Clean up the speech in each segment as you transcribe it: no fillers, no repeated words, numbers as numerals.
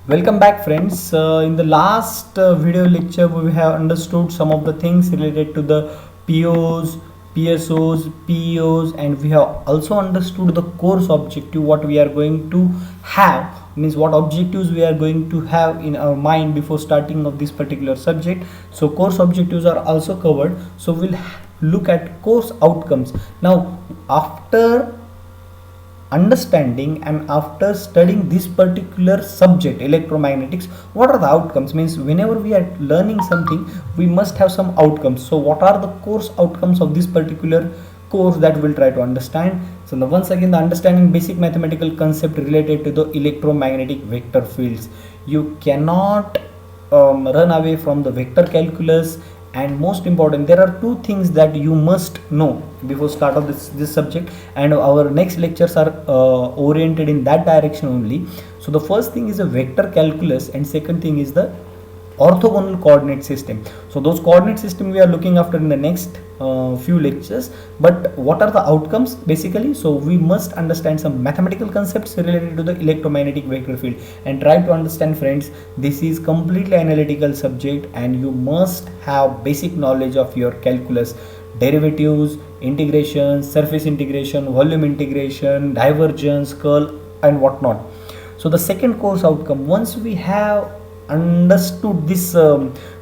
Welcome back, friends. In the last video lecture, we have understood some of the things related to the POs, PSOs, PEOs, and we have also understood the course objective, what we are going to have, means what objectives we are going to have in our mind before starting of this particular subject. So course objectives are also covered. So we'll look at course outcomes. Now, after understanding and after studying this particular subject electromagnetics, what are the outcomes? Means whenever we are learning something, we must have some outcomes. So what are the course outcomes of this particular course that we'll try to understand? So once again, the understanding basic mathematical concept related to the electromagnetic vector fields. You cannot run away from the vector calculus. And most important, there are two things that you must know before start of this subject, and our next lectures are oriented in that direction only. So the first thing is a vector calculus, and second thing is the orthogonal coordinate system. So those coordinate system we are looking after in the next few lectures. But what are the outcomes basically? So we must understand some mathematical concepts related to the electromagnetic vector field and try to understand, friends, this is completely analytical subject and you must have basic knowledge of your calculus, derivatives, integration, surface integration, volume integration, divergence, curl, and whatnot. So the second course outcome, once we have understood this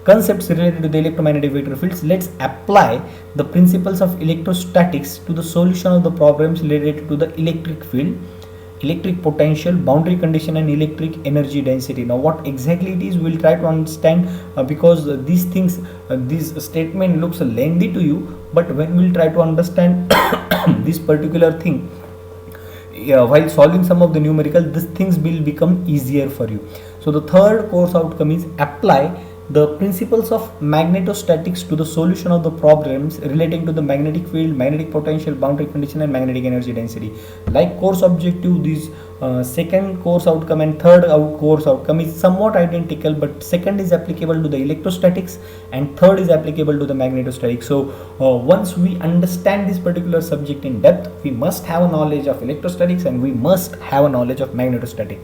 concepts related to the electromagnetic vector fields, let's apply the principles of electrostatics to the solution of the problems related to the electric field, electric potential, boundary condition, and electric energy density. Now what exactly it is, we'll try to understand because these things, this statement looks lengthy to you, but when we'll try to understand this particular thing, while solving some of the numerical, these things will become easier for you. So the third course outcome is apply the principles of magnetostatics to the solution of the problems relating to the magnetic field, magnetic potential, boundary condition, and magnetic energy density. Like course objective, these second course outcome and third course outcome is somewhat identical, but second is applicable to the electrostatics and third is applicable to the magnetostatics. So once we understand this particular subject in depth, we must have a knowledge of electrostatics and we must have a knowledge of magnetostatics.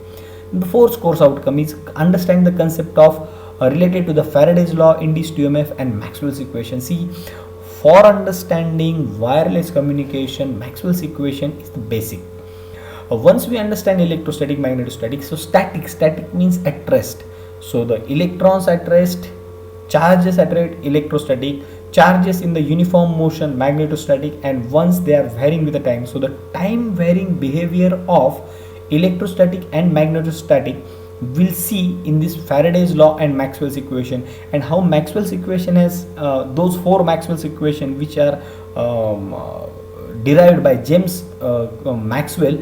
The fourth course outcome is understand the concept of related to the Faraday's law, induced EMF, and Maxwell's equation. See, for understanding wireless communication, Maxwell's equation is the basic. Once we understand electrostatic, magnetostatic, so static means at rest. So the electrons at rest, charges at rest, electrostatic, charges in the uniform motion, magnetostatic, and once they are varying with the time. So the time varying behavior of electrostatic and magnetostatic we'll see in this Faraday's law and Maxwell's equation, and how Maxwell's equation has those four Maxwell's equation which are derived by James Maxwell.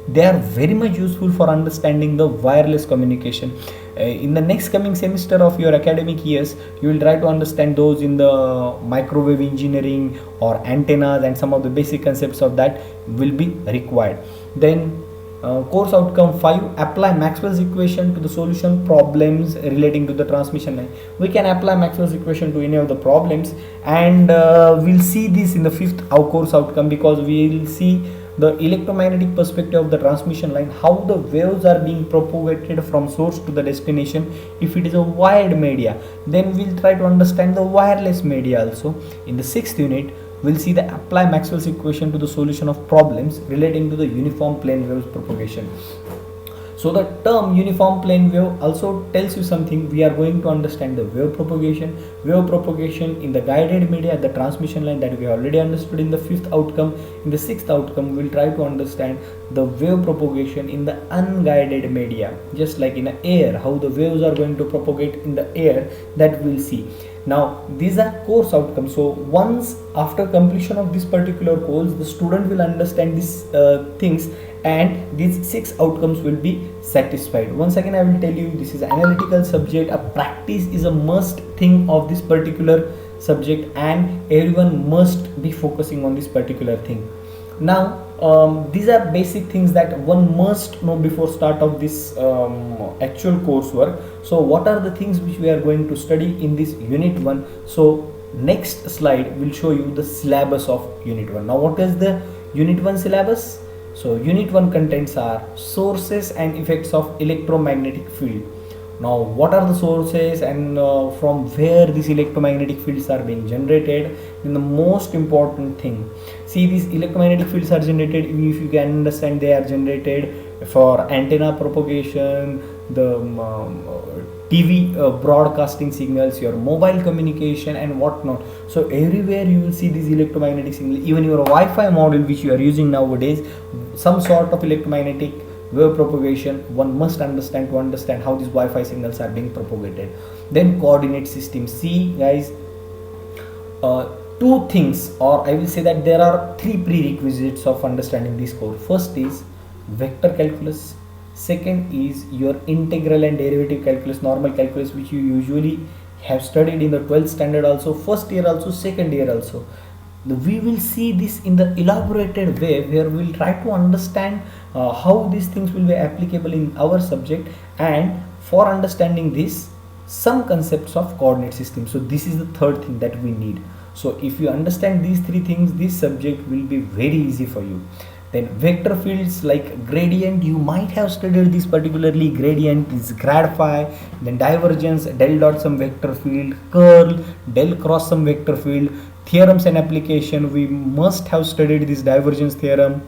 They are very much useful for understanding the wireless communication. In the next coming semester of your academic years, you will try to understand those in the microwave engineering or antennas, and some of the basic concepts of that will be required. Then course outcome 5, apply Maxwell's equation to the solution problems relating to the transmission line. We can apply Maxwell's equation to any of the problems, and we'll see this in the fifth course outcome, because we will see the electromagnetic perspective of the transmission line, how the waves are being propagated from source to the destination if it is a wired media. Then we'll try to understand the wireless media also. In the sixth unit, we'll see the apply Maxwell's equation to the solution of problems relating to the uniform plane waves propagation. So the term uniform plane wave also tells you something. We are going to understand the wave propagation in the guided media at the transmission line, that we already understood in the fifth outcome. In the sixth outcome, we'll try to understand the wave propagation in the unguided media, just like in the air, how the waves are going to propagate in the air, that we'll see. Now these are course outcomes. So once after completion of this particular course, the student will understand these things, and these 6 outcomes will be satisfied. Once again, I will tell you, this is analytical subject. A practice is a must thing of this particular subject, and everyone must be focusing on this particular thing. Now these are basic things that one must know before start of this actual coursework. So what are the things which we are going to study in this unit 1? So next slide will show you the syllabus of unit 1. Now what is the unit 1 syllabus? So unit 1 contents are sources and effects of electromagnetic field. Now what are the sources and from where these electromagnetic fields are being generated? And the most important thing, see, these electromagnetic fields are generated, if you can understand, they are generated for antenna propagation, the TV broadcasting signals, your mobile communication and whatnot. So everywhere you will see these electromagnetic signals. Even your Wi-Fi model which you are using nowadays, some sort of electromagnetic wave propagation one must understand to understand how these Wi-Fi signals are being propagated. Then coordinate system. See guys, two things, or I will say that there are three prerequisites of understanding this course. First is vector calculus, second is your integral and derivative calculus, normal calculus, which you usually have studied in the 12th standard also, first year also, second year also. We will see this in the elaborated way where we will try to understand how these things will be applicable in our subject, and for understanding this, some concepts of coordinate system. So this is the third thing that we need. So if you understand these three things, this subject will be very easy for you. Then vector fields like gradient, you might have studied this particularly. Gradient is grad phi. Then divergence, del dot some vector field. Curl, del cross some vector field. Theorems and application, we must have studied this divergence theorem,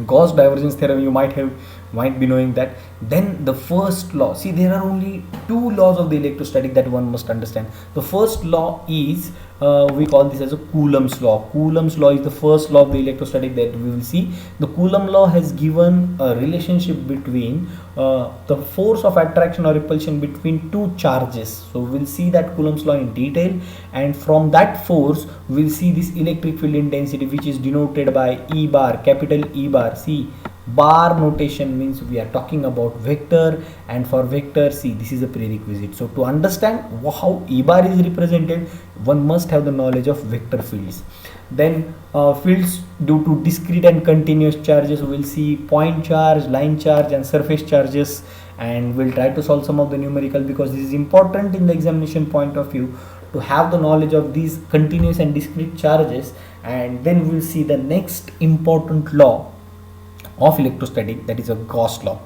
Gauss divergence theorem, you might be knowing that. Then the first law, see, there are only two laws of the electrostatic that one must understand. The first law is we call this as a Coulomb's law. Coulomb's law is the first law of the electrostatic that we will see. The Coulomb law has given a relationship between the force of attraction or repulsion between two charges. So we'll see that Coulomb's law in detail, and from that force we'll see this electric field intensity, which is denoted by E bar, capital E bar. See, bar notation means we are talking about vector, and for vector, see, this is a prerequisite. So to understand how E bar is represented, one must have the knowledge of vector fields. Then fields due to discrete and continuous charges, we'll see point charge, line charge and surface charges, and we'll try to solve some of the numerical, because this is important in the examination point of view to have the knowledge of these continuous and discrete charges. And then we'll see the next important law of electrostatic, that is a Gauss law.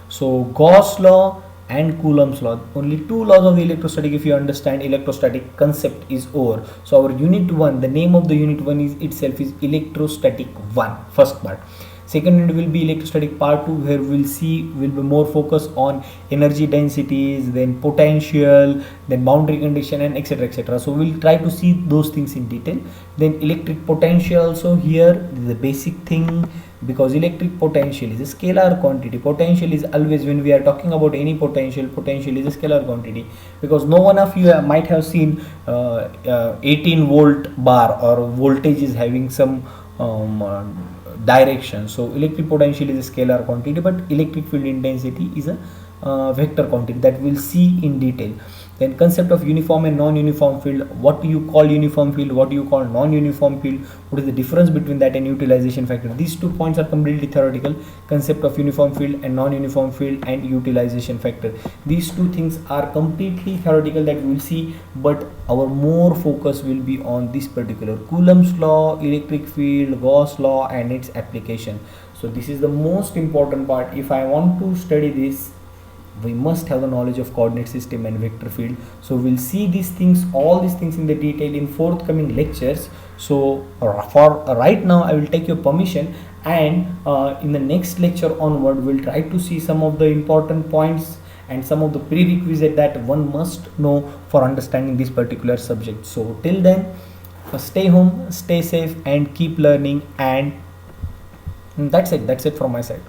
So Gauss law and Coulomb's law, only two laws of the electrostatic. If you understand electrostatic concept is over. So our unit 1, the name of the unit 1 is itself is electrostatic 1, first part. Second unit will be electrostatic part 2, where we'll be more focused on energy densities, then potential, then boundary condition, and etc, etc. So we'll try to see those things in detail. Then electric potential also, here this is the basic thing, because electric potential is a scalar quantity. Potential is always, when we are talking about any potential, potential is a scalar quantity, because no one of you might have seen 18 volt bar or voltage is having some direction. So electric potential is a scalar quantity, but electric field intensity is a vector quantity, that we'll see in detail. Then concept of uniform and non-uniform field. What do you call uniform field? What do you call non-uniform field? What is the difference between that and utilization factor? These 2 points are completely theoretical. Concept of uniform field and non-uniform field and utilization factor. These 2 things are completely theoretical that we will see, but our more focus will be on this particular Coulomb's law, electric field, Gauss law and its application. So this is the most important part. If I want to study this, we must have the knowledge of coordinate system and vector field. So we'll see these things, all these things in the detail in forthcoming lectures. So for right now, I will take your permission, and in the next lecture onward, we'll try to see some of the important points and some of the prerequisites that one must know for understanding this particular subject. So till then, stay home, stay safe and keep learning, and that's it from my side.